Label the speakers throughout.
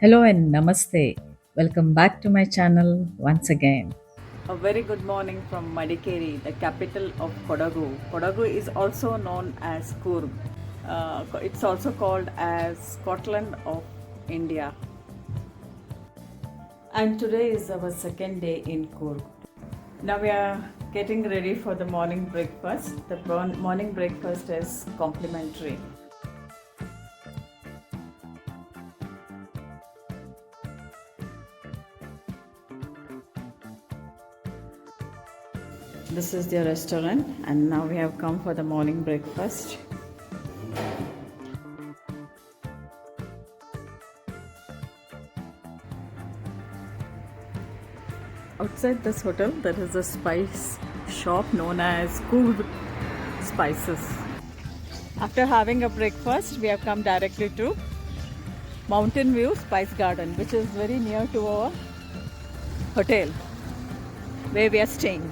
Speaker 1: Hello and namaste. Welcome back to my channel once again.
Speaker 2: A very good morning from Madikeri, the capital of Kodagu. Kodagu is also known as Coorg. It's also called as Scotland of India. And today is our second day in Coorg. Now we are getting ready for the morning breakfast. The morning breakfast is complimentary. This is their restaurant, and now we have come for the morning breakfast. Outside this hotel, there is a spice shop known as Cool Spices. After having a breakfast, we have come directly to Mountain View Spice Garden, which is very near to our hotel where we are staying.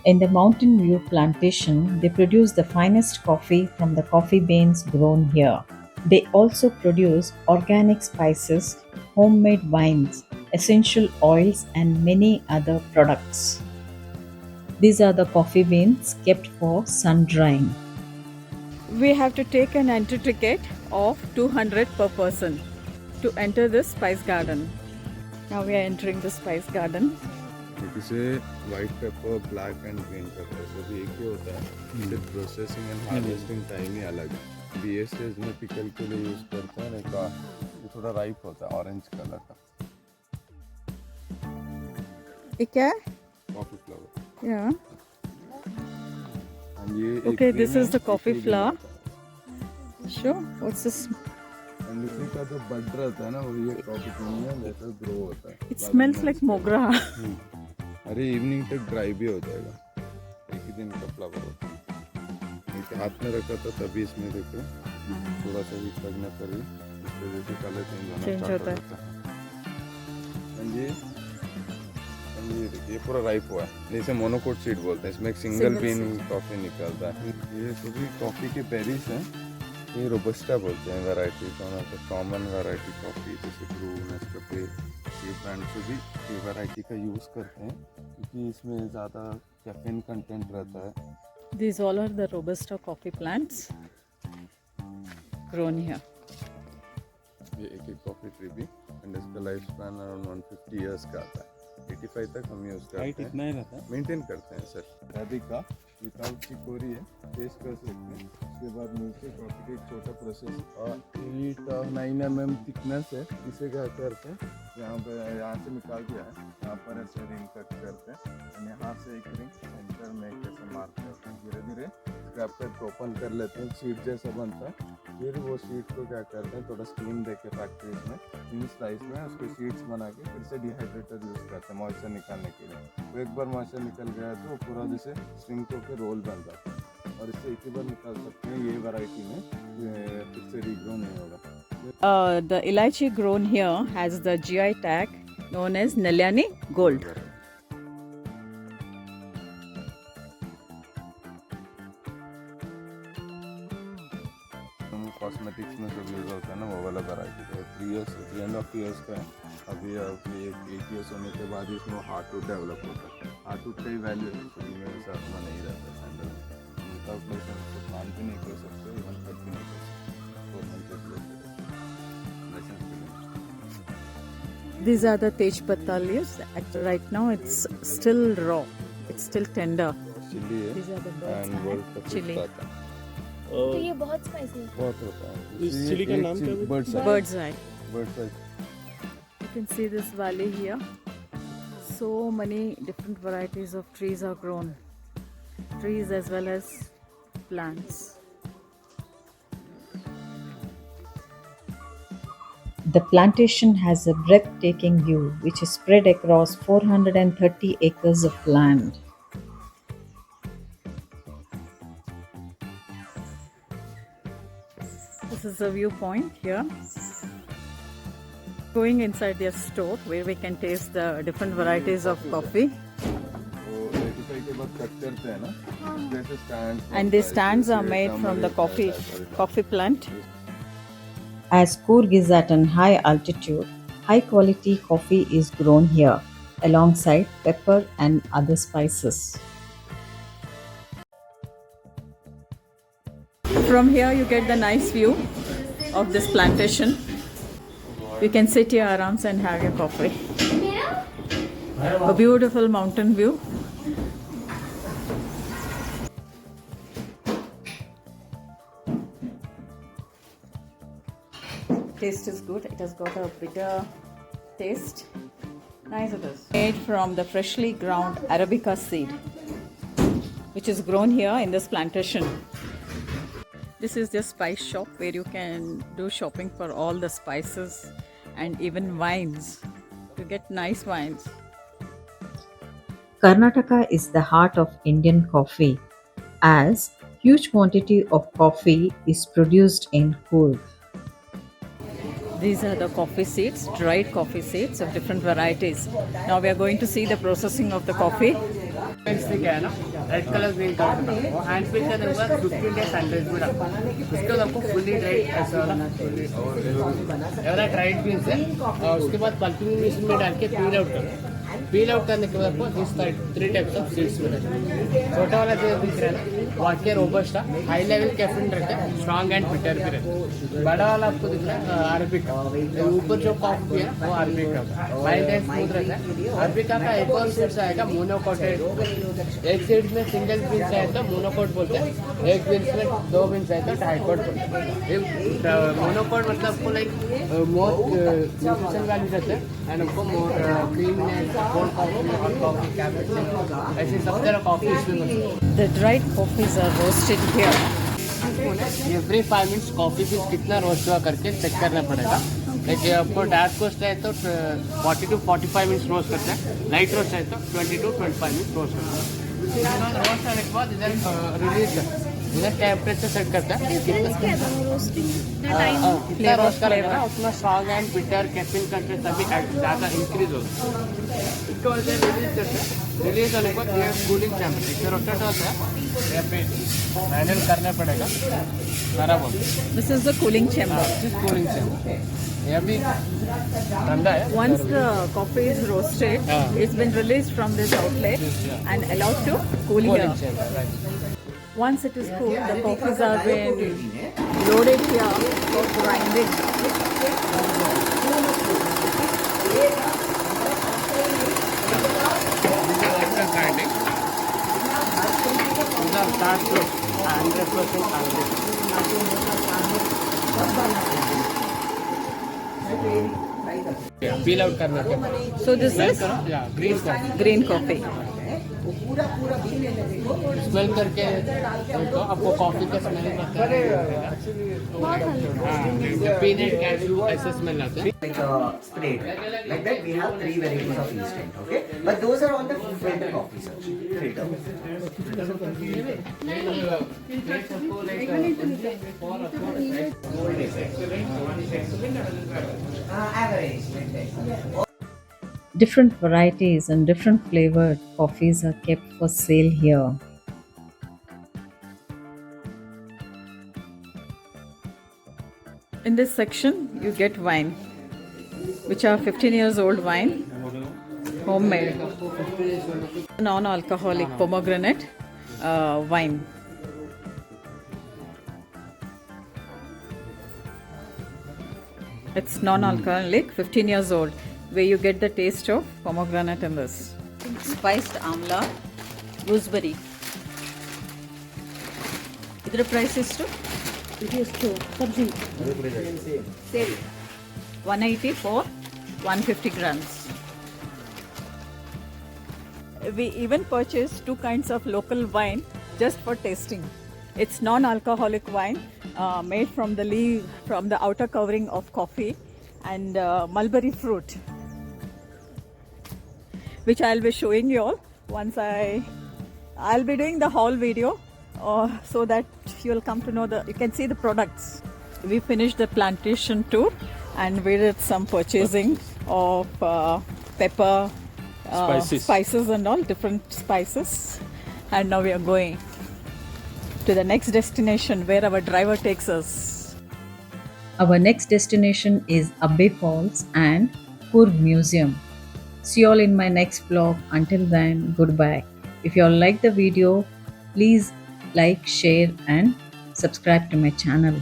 Speaker 1: In the Mountain View plantation, they produce the finest coffee from the coffee beans grown here. They also produce organic spices, homemade wines, essential oils, and many other products. These are the coffee beans kept for sun drying.
Speaker 2: We have to take an entry ticket of 200 per person to enter this spice garden. Now we are entering the spice garden.
Speaker 3: इसे white pepper black and green pepper सभी एक ही होता है सिर्फ processing and harvesting time ही अलग है B a stage में pickle के लिए यूज़ करते हैं एक ये थोड़ा राइप होता है ऑरेंज कलर का
Speaker 2: ये क्या है?
Speaker 3: Coffee flower
Speaker 2: Yeah.
Speaker 3: एंड ये
Speaker 2: Okay, this is the coffee flower. Sure. What's this?
Speaker 3: And इसी का जो बड रहता है ना वो ये कॉफ़ी पीने में वैसे ग्रो होता है
Speaker 2: It smells like mogra.
Speaker 3: अरे इवनिंग तक ड्राई भी हो जाएगा एक ही दिन का फ्लावर होता है इनके हाथ में रखा था तभी इसमें देखो थोड़ा सा हीट लगने पर ही इस वजह से कलर चेंज होता है एंड ये देखिए ये पूरा राइप हुआ है जैसे मोनोकोट सीड बोलते हैं इसमें एक सिंगल बीन कॉफ़ी निकलता है ये सभी कॉफ़ी के बेरीज हैं ये रोबस्टा बोलते हैं वैरायटी तो कॉमन वैरायटी कॉफ़ी जैसे ब्रू नेस्कैफे ये ब्रांड से भी ये वैरायटी का यूज़ करते हैं क्योंकि इसमें ज़्यादा कैफीन कंटेंट रहता है
Speaker 2: These all are the Robusta coffee plants grown here.
Speaker 3: ये एक एक कॉफ़ी ट्री भी एंड इसका लाइफ स्पैन अराउंड 150 ईयर्स का आता है 85 तक हम यूज़ करते हैं इतना ही रहता है मेंटेन करते हैं सर अरेबिका विदाउट चिकोरी है टेस्ट कर सकते हैं उसके बाद नीचे कॉफ़ी का एक छोटा प्रोसेस और 9 mm थिकनेस है इसे क्या करते हैं यहाँ से निकाल दिया है यहाँ पर ऐसे रिंग कट करते हैं और यहाँ से एक रिंग सेंटर में कैसे मारते हैं धीरे धीरे स्क्रैप पेट को ओपन कर लेते हैं शीट जैसा बनता है फिर वो शीट को क्या करते हैं थोड़ा स्टीम दे के फैक्ट्रीज में इन स्लाइस में उसके शीट्स बना के फिर से डिहाइड्रेटर यूज़ करते हैं मॉइस्चर निकालने के लिए तो एक बार मॉइस्चर निकल गया तो वो पूरा जैसे श्रिंक होकर रोल बन जाता है और इससे एक ही बार निकाल सकते हैं ये वैरायटी में फिर से रीग्रो नहीं होगा
Speaker 2: The elaichi grown here has the GI tag known as Nelyani Gold.
Speaker 3: Cosmetics में सब यूज़ होता है ना वो वाला वैरायटी का 3.5 years का है अभी एक ईयर्स होने के बाद इसमें हार्टवुड डेवलप होता है हार्टवुड का ही वैल्यू है तो में वैसे अपना नहीं रहता है सैंडल विदाउट लोशन तो काम भी नहीं कर सकते इवन कट भी नहीं कर सकते
Speaker 2: These are the Tejpatta leaves. Right now it's still raw. It's still tender.
Speaker 3: Chilli है
Speaker 2: These are the birds
Speaker 3: and
Speaker 2: eye
Speaker 3: world का
Speaker 2: chili.
Speaker 3: आता है
Speaker 4: तो ये बहुत स्पाइसी है।
Speaker 3: बहुत होता है
Speaker 4: इस चिली का नाम क्या है?
Speaker 2: Bird's eye.
Speaker 3: Birds I
Speaker 2: You can see this valley here. So many different varieties of trees are grown. Trees as well as plants.
Speaker 1: The plantation has a breathtaking view which is spread across 430 acres of land.
Speaker 2: This is the viewpoint here. Going inside their store where we can taste the different varieties of coffee.
Speaker 3: वो 85 के बाद cut करते हैं ना जैसे stand
Speaker 2: And these stands are made from the coffee plant.
Speaker 1: As Coorg is at an high altitude, high quality coffee is grown here alongside pepper and other spices.
Speaker 2: From here you get the nice view of this plantation. You can sit here around and have your coffee. A beautiful mountain view. Taste is good. It has got a bitter taste. Nice it is. Made from the freshly ground Arabica seed, which is grown here in this plantation. This is the spice shop where you can do shopping for all the spices and even wines. You get nice wines.
Speaker 1: Karnataka is the heart of Indian coffee, as huge quantity of coffee is produced in Coorg.
Speaker 2: These are the coffee seeds, dried coffee seeds of different varieties. Now we are going to see the processing of the coffee.
Speaker 5: Red colour green colour वो hand pick करने के बाद 15 days sunrise में रखो उसके बाद आपको fully dried ऐसा वाला ड्राइड बीन्स है और उसके बाद पल्पिंग मशीन में डाल के पील आउट करने के बाद आपको दिस 3 टाइप्स ऑफ सीड्स मिलेंगे। छोटा वाला जो दिख रहा है वाक्य रोबस्टा हाई लेवल कैफीन रहता है, स्ट्रॉन्ग एंड बिटर भी रहता है। बड़ा वाला आपको दिख रहा है अरबिका, ऊपर जो कॉफी है वो अरबिका माइल्ड एंड स्मूथ रहता है। अरबिका का एक और सीड्स आएगा मोनोकोटेड, एक सीड्स में सिंगल बीन्स आए तो मोनोकोट बोलते हैं, एक बीन्स में 2 बीन्स आए तो डाइकोट बोलते हैं। मोनोकोट मतलब आपको लाइक मोर न्यूट्रिशन वैल्यू रहता है एंड आपको more creaminess, cold coffee, hot coffee, caffeine ऐसे सब तरह कॉफी इसमें मिलती है।
Speaker 2: The dried coffees are roasted here.
Speaker 5: Every 5 minutes coffee भी कितना रोस्ट हुआ करके चेक करना पड़ेगा। लेकिन आपको डार्क रोस्ट है तो 40 to 45 मिनट्स रोस्ट करते हैं, लाइट रोस्ट है तो 20 to 25 मिनट्स रोस्ट करते हैं। रोस्ट करने के बाद इधर रिलीज इधर टेम्परेचर सेट करता है कितना रोस्ट करेगा ना उतना strong and bitter caffeine content सभी ज़्यादा इंक्रीज होगा। इसको वजह रिलीज करते हैं, रिलीज होने के बाद ये कूलिंग चैम्बर इससे रोटेट होता है, यहाँ पे मैनुअल करना पड़ेगा खराब होगा।
Speaker 2: This is the cooling chamber.
Speaker 5: Cooling chamber ये भी ठंडा है।
Speaker 2: Once the coffee is roasted, it's been released from this outlet and allowed to cool here.
Speaker 5: Cooling chamber right.
Speaker 2: Once it is cooled, the coffees are being loaded here for grinding.
Speaker 5: After grinding, the start to 100% peel out करने के बाद
Speaker 2: So this is
Speaker 5: green coffee
Speaker 2: green coffee.
Speaker 5: Smell करके तो आपको coffee का smell आता है, peanut cashew ऐसे स्मेल आता है।
Speaker 6: Like sprayed. Like that, we have 3 varieties of instant. Okay, but those are all the filter coffees. Filter. Average.
Speaker 1: Different varieties and different flavored coffees are kept for sale here.
Speaker 2: In this section, you get wine, which are 15 years old wine, homemade, non-alcoholic pomegranate wine. It's non-alcoholic, 15 years old, where you get the taste of pomegranate in this. Spiced amla, gooseberry. Idhar price is to? It is to sabzi. Sale. 180 for 150 grams. We even purchased 2 kinds of local wine just for tasting. It's non-alcoholic wine made from the leaf, from the outer covering of coffee and mulberry fruit, which I'll be showing you all once I'll be doing the haul video so that you'll come to know you can see the products. We finished the plantation tour and we did some purchasing of pepper, spices and all, different spices, and now we are going to the next destination where our driver takes us.
Speaker 1: Our next destination is Abbey Falls and Coorg Museum. See you all in my next vlog. Until then, goodbye. If you all like the video, please like, share and subscribe to my channel.